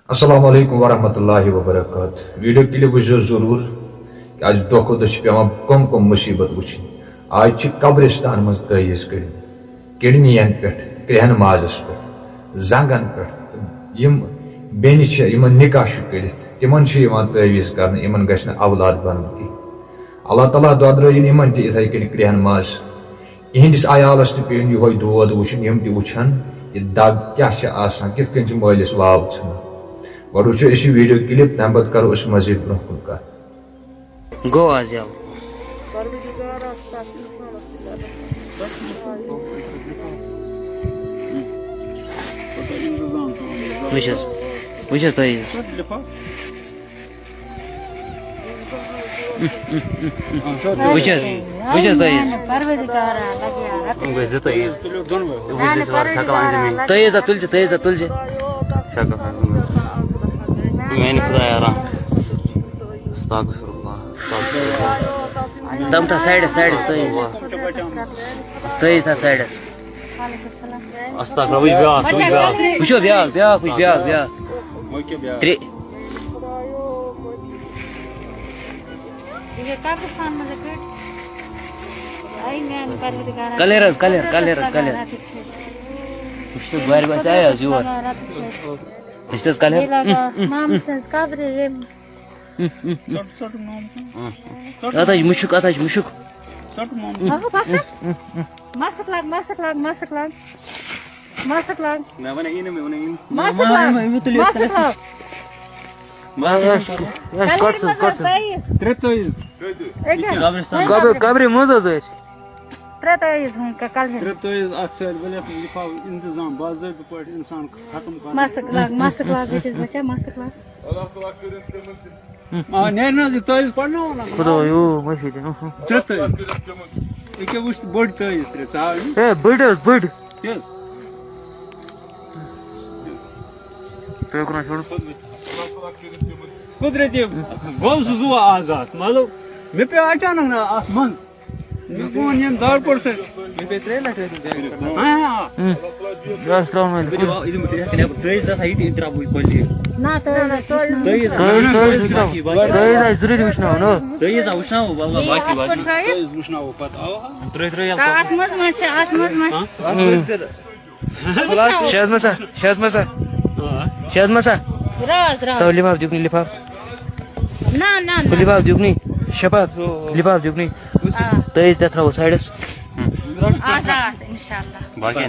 अस्सलाम वालेकुम वरहमतुल्लाहि वबरकातुहू। वीडियो क्लिप वो जरूर आज दो पे कम कम मुसीबत वो आज कब्रिस्तान मज तवीज कड़ किडनियन पे क्रेहन माजस पे जंगन पे बेन निकाह कर तिमन तवीज कर इन ग औलाद बन अल्लाह ताला दोद्रन इन तथे कन क्रेहन माज इहंदिस आयालस पे ये दौद वुन वुचान यह दग क्या कित मालिस वाव इन गो वो वीडियो क्लिप तम पे करो मजीद ब्रो कत गो आज जाओ वुचस तवीज वुचस तवीज तवीज तुल मैंने खुदाया दम था साइड तवीज था साइड Astagfirullah, वुचो ब्याह त्रे कलर बार बस आया जोर इस कलर आता मुशुक कब्र मज इंतजाम बाज़ाब्त पार्टी इंसान खत्म खुदा यो मशीद बड़ बड़ कुदरती गो सह आजाद मतलब मे पे अचानक ना मन दार पड़ से लिफाफ दुगनी लिफाफ लिफाफ दुगनी शपथ लिफाफ दुगनी तवीज तथा साइडस आजाद इंशाल्लाह बाकी